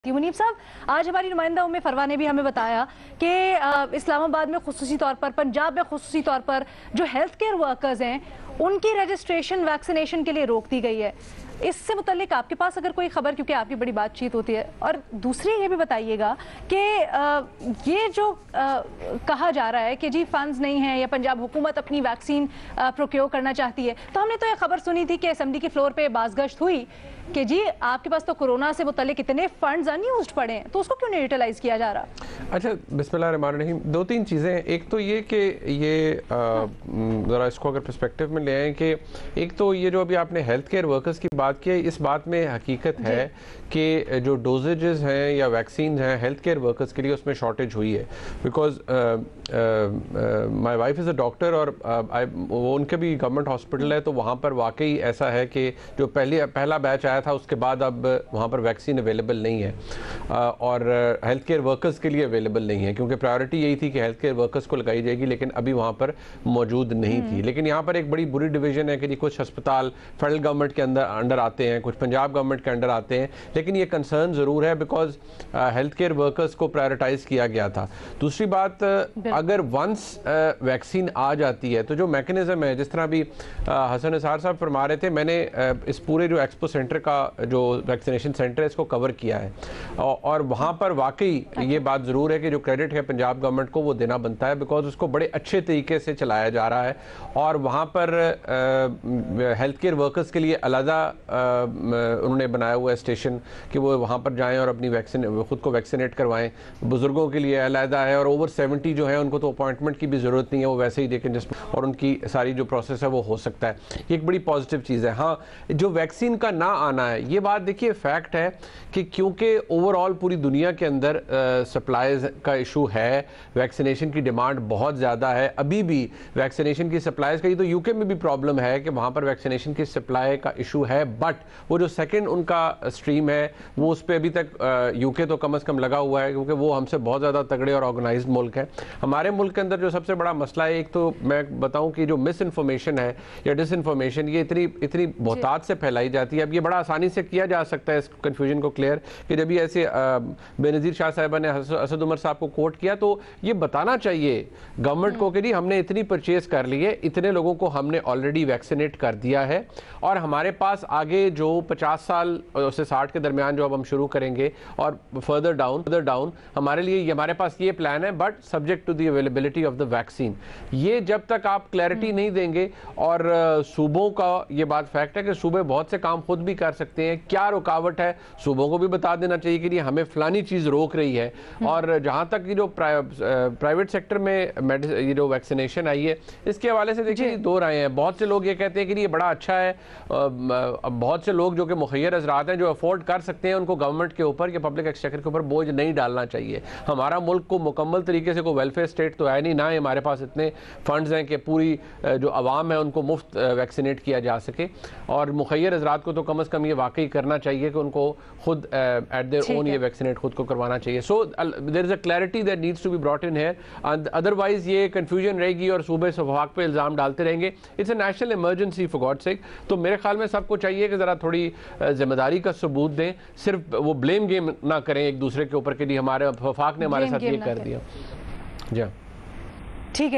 मुनीब साहब, आज हमारी नुमाइंदा उम्मे फरवा ने भी हमें बताया कि इस्लामाबाद में खुसूसी तौर पर, पंजाब में खुसूसी तौर पर जो हेल्थ केयर वर्कर्स हैं उनकी रजिस्ट्रेशन वैक्सीनेशन के लिए रोक दी गई है। इससे मुतल्लिक आपके पास अगर कोई खबर, क्योंकि आपकी बड़ी बातचीत होती है, और दूसरी ये भी बताइएगा कि ये जो कहा जा रहा है कि जी फंड्स नहीं है या पंजाब हुकूमत अपनी वैक्सीन प्रोक्योर करना चाहती है, तो हमने तो ये खबर सुनी थी कि असेंबली के फ्लोर पे बाज़गश्त हुई कि जी आपके पास तो कोरोना से मुतल्लिक इतने फंड्स अनयूज्ड पड़े हैं, तो उसको क्यों नहीं यूटिलाइज किया जा रहा? अच्छा, बिस्मिल्लाहिर्रहमानिर्रहीम। दो तीन चीज़ें, एक तो ये कि ये ज़रा इसको अगर पर्सपेक्टिव में ले आएँ कि एक तो ये जो अभी आपने हेल्थ केयर वर्कर्स की बात की है, इस बात में हकीकत है कि जो डोजेजेस हैं या वैक्सीन हैं हेल्थ केयर वर्कर्स के लिए उसमें शॉर्टेज हुई है। Because my wife is a doctor और वो उनके भी गवर्नमेंट हॉस्पिटल है, तो वहाँ पर वाकई ऐसा है कि जो पहला बैच आया था उसके बाद अब वहाँ पर वैक्सीन अवेलेबल नहीं है और हेल्थ केयर वर्कर्स के लिए अवेलेबल नहीं है, क्योंकि प्रायोरिटी यही थी कि हेल्थ केयर वर्कर्स को लगाई जाएगी, लेकिन अभी वहाँ पर मौजूद नहीं थी। लेकिन यहाँ पर एक बड़ी बुरी डिवीजन है कि जी कुछ अस्पताल फेडरल गवर्नमेंट के अंडर आते हैं, कुछ पंजाब गवर्नमेंट के अंडर आते हैं, लेकिन ये कंसर्न ज़रूर है बिकॉज हेल्थ केयर वर्कर्स को प्रायोरिटाइज किया गया था। दूसरी बात, अगर वंस वैक्सीन आ जाती है तो जो मैकेनिज्म है, जिस तरह भी हसन निसार साहब फरमा रहे थे, मैंने इस पूरे जो एक्सपो सेंटर का जो वैक्सीनेशन सेंटर है इसको कवर किया है और वहाँ पर वाकई ये बात ज़रूर है कि जो क्रेडिट है पंजाब गवर्नमेंट को वो देना बनता है, बिकॉज उसको बड़े अच्छे तरीके से चलाया जा रहा है और वहाँ पर हेल्थ केयर वर्कर्स के लिए अलहदा उन्होंने बनाया हुआ है स्टेशन कि वो वहाँ पर जाएं और अपनी वैक्सीन खुद को वैक्सीनेट करवाएं। बुजुर्गों के लिए अलहदा है और ओवर 70 जो है उनको तो अपॉइंटमेंट की भी ज़रूरत नहीं है, वो वैसे ही देखें जिस और उनकी सारी जो प्रोसेस है वो हो सकता है। ये एक बड़ी पॉजिटिव चीज़ है। हाँ, जो वैक्सीन का ना आना है, ये बात देखिए फैक्ट है कि क्योंकि ओवरऑल पूरी दुनिया के अंदर सप्लाईज का इशू है, वैक्सीनेशन की डिमांड बहुत ज़्यादा है, अभी भी वैक्सीनेशन की सप्लाईज का, ये तो यूके में भी प्रॉब्लम है कि वहाँ पर वैक्सीनेशन की सप्लाई का इशू है, बट वो जो सेकेंड उनका स्ट्रीम है वो उस पर अभी तक यूके तो कम अज़ कम लगा हुआ है, क्योंकि वो हमसे बहुत ज़्यादा तगड़े और ऑर्गेनाइज्ड मुल्क है। हमारे मुल्क के अंदर जो सबसे बड़ा मसला है, एक तो मैं बताऊं कि जो मिस इन्फॉर्मेशन है या डिस इन्फॉर्मेशन, ये इतनी बहुतात से फैलाई जाती है। अब ये बड़ा आसानी से किया जा सकता है इस कन्फ्यूजन को क्लियर, कि जब ये ऐसे बेनज़ीर शाह साहिबा ने असद उमर साहब को कोट किया, तो ये बताना चाहिए गवर्नमेंट को कि जी हमने इतनी परचेज कर ली है, इतने लोगों को हमने ऑलरेडी वैक्सीनेट कर दिया है और हमारे पास आगे जो 50 साल से 60 के दरमियान जो अब हम शुरू करेंगे और फर्दर डाउन हमारे लिए हमारे पास ये प्लान है, but subject to the availability of the vaccine. ये जब तक आप क्लैरिटी नहीं देंगे, और सूबों का ये बात फैक्ट है कि सूबे बहुत से काम खुद भी कर सकते हैं, क्या रुकावट है सूबों को भी बता देना चाहिए कि हमें फलानी चीज़ रोक रही है। और जहाँ तक ये जो प्राइवेट सेक्टर में ये जो वैक्सीनेशन आई है, इसके हवाले से देखिए दो राय हैं। बहुत से लोग ये कहते हैं कि ये बड़ा अच्छा है, बहुत से लोग जो कि मुखय्यर हज़रात हैं, जो अफोर्ड कर सकते हैं, उनको गवर्नमेंट के ऊपर या पब्लिक एक्सचेकर के ऊपर बोझ नहीं डालना चाहिए। हमारा मुल्क को मुकम्मल तरीके से कोई वेलफेयर स्टेट तो है नहीं, ना हमारे पास इतने फंड्स हैं कि पूरी जो आवाम है उनको मुफ्त वैक्सीनेट किया जा सके, और मुखय्यर हज़रात को तो कम अज़ कम ये वाकई करना चाहिए कि उनको खुद एट देयर ओन ये वैक्सीनेट खुद को करवाना चाहिए। So there is a clarity that needs to be brought in here, otherwise ये कन्फ्यूजन रहेगी और सूबे वफाक पे इल्ज़ाम डालते रहेंगे। It's a national emergency for God sake. तो मेरे ख्याल में सबको चाहिए कि ज़रा थोड़ी जिम्मेदारी का सबूत दें, सिर्फ वो ब्लेम गेम ना करें एक दूसरे के ऊपर कि हमारे वफाक ने हमारे साथ ये कर दिया। जी ठीक है।